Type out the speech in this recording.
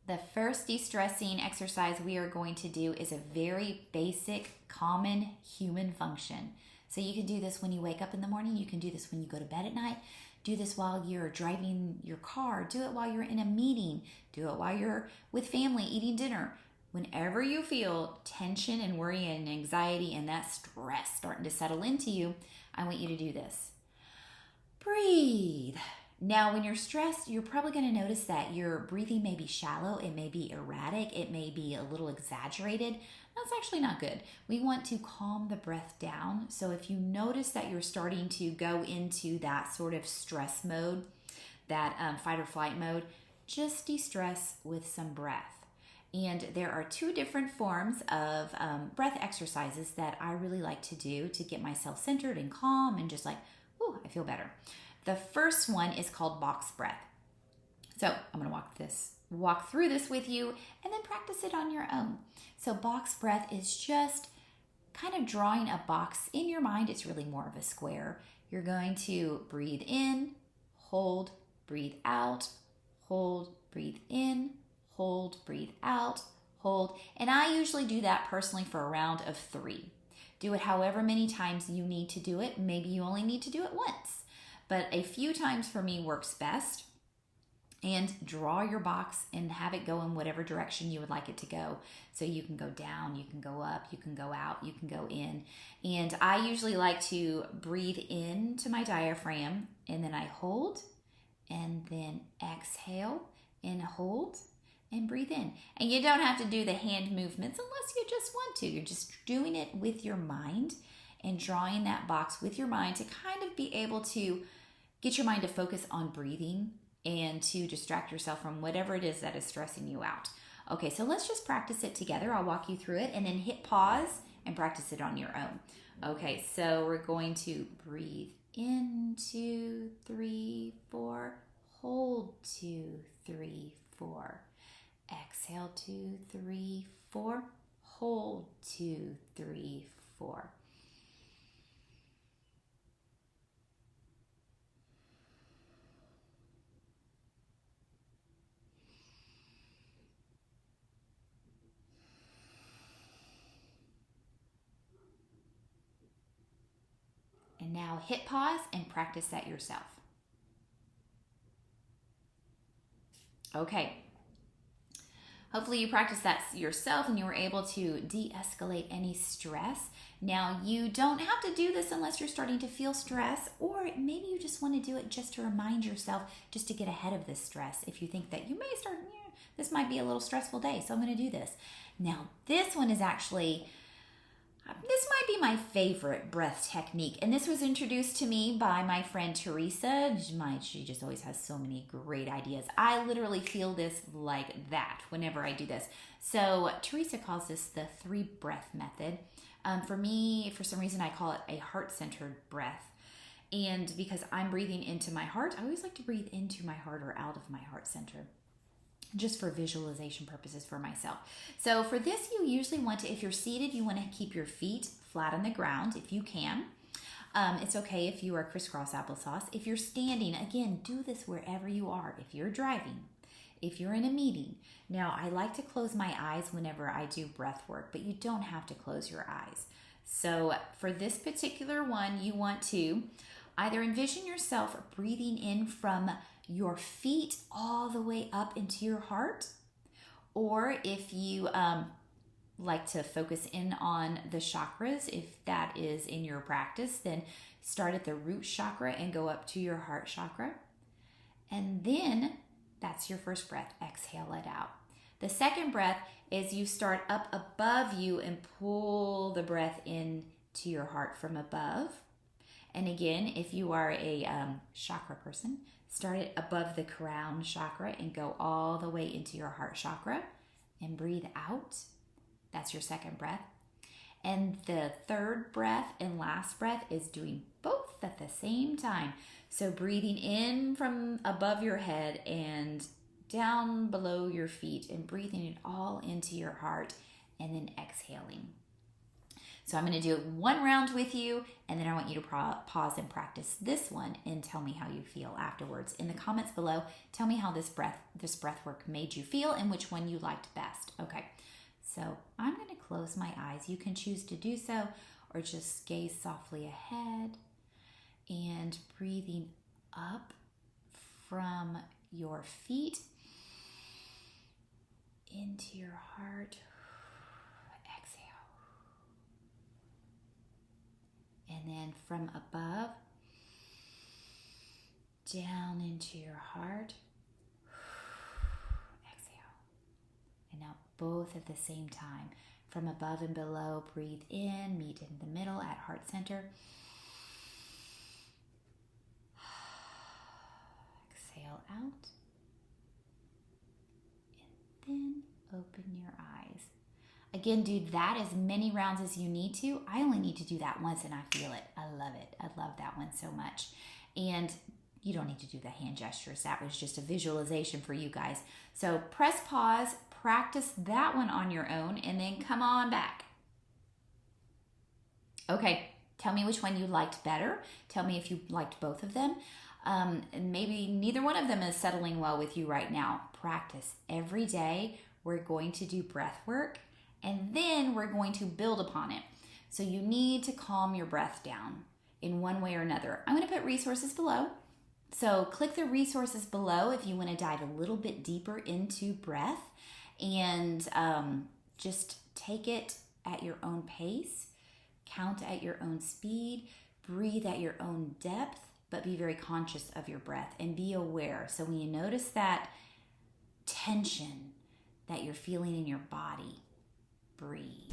The first de-stressing exercise we are going to do is a very basic, common human function. So you can do this when you wake up in the morning. You can do this when you go to bed at night. Do this while you're driving your car. Do it while you're in a meeting. Do it while you're with family eating dinner. Whenever you feel tension and worry and anxiety and that stress starting to settle into you, I want you to do this. Breathe. Now, when you're stressed, you're probably going to notice that your breathing may be shallow, it may be erratic, it may be a little exaggerated. That's actually not good. We want to calm the breath down. So if you notice that you're starting to go into that sort of stress mode, that fight or flight mode, just de-stress with some breath. And there are two different forms of breath exercises that I really like to do to get myself centered and calm and just like, ooh, I feel better. The first one is called box breath. So I'm going to walk through this with you and then practice it on your own. So box breath is just kind of drawing a box in your mind. It's really more of a square. You're going to breathe in, hold, breathe out, hold, breathe in, hold, breathe out, hold. And I usually do that personally for a round of 3. Do it however many times you need to do it. Maybe you only need to do it once. But a few times for me works best. And draw your box and have it go in whatever direction you would like it to go. So you can go down, you can go up, you can go out, you can go in. And I usually like to breathe into my diaphragm and then I hold and then exhale and hold and breathe in. And you don't have to do the hand movements unless you just want to. You're just doing it with your mind and drawing that box with your mind to kind of be able to get your mind to focus on breathing and to distract yourself from whatever it is that is stressing you out. Okay, so let's just practice it together. I'll walk you through it and then hit pause and practice it on your own. Okay, so we're going to breathe in, 2, 3, 4. Hold, 2, 3, 4. Exhale, 2, 3, 4. Hold, 2, 3, 4. And now hit pause and practice that yourself. Okay. Hopefully you practiced that yourself and you were able to de-escalate any stress. Now, you don't have to do this unless you're starting to feel stress, or maybe you just want to do it just to remind yourself, just to get ahead of this stress. If you think that you may start, this might be a little stressful day, so I'm going to do this. Now, this one is actually... This might be my favorite breath technique, and this was introduced to me by my friend Teresa. She just always has so many great ideas. I literally feel this like that whenever I do this. So Teresa calls this the 3 breath method. For me, for some reason, I call it a heart-centered breath. And because I'm breathing into my heart, I always like to breathe into my heart or out of my heart center, just for visualization purposes for myself. So for this, you usually want to, if you're seated, you want to keep your feet flat on the ground if you can. It's okay if you are crisscross applesauce. If you're standing, again, do this wherever you are. If you're driving, if you're in a meeting. Now, I like to close my eyes whenever I do breath work, but you don't have to close your eyes. So for this particular one, you want to either envision yourself breathing in from your feet all the way up into your heart, or if you like to focus in on the chakras, if that is in your practice, then start at the root chakra and go up to your heart chakra. And then that's your first breath. Exhale it out. The second breath is you start up above you and pull the breath in to your heart from above. And again, if you are a chakra person, start it above the crown chakra and go all the way into your heart chakra and breathe out. That's your second breath. And the third breath and last breath is doing both at the same time. So breathing in from above your head and down below your feet and breathing it all into your heart and then exhaling. So I'm going to do it one round with you, and then I want you to pause and practice this one and tell me how you feel afterwards. In the comments below, tell me how this breath work made you feel and which one you liked best. Okay, so I'm going to close my eyes. You can choose to do so or just gaze softly ahead and breathing up from your feet into your heart. Exhale. And then from above, down into your heart. Exhale. And now both at the same time. From above and below, breathe in, meet in the middle at heart center. Exhale out. And then open your eyes. Again, do that as many rounds as you need to. I only need to do that once and I feel it. I love it. I love that one so much. And you don't need to do the hand gestures. That was just a visualization for you guys. So press pause, practice that one on your own, and then come on back. Okay, tell me which one you liked better. Tell me if you liked both of them. And maybe neither one of them is settling well with you right now. Practice every day. We're going to do breath work, and then we're going to build upon it. So you need to calm your breath down in one way or another. I'm going to put resources below. So click the resources below if you want to dive a little bit deeper into breath, and just take it at your own pace, count at your own speed, breathe at your own depth, but be very conscious of your breath and be aware. So when you notice that tension that you're feeling in your body, breathe.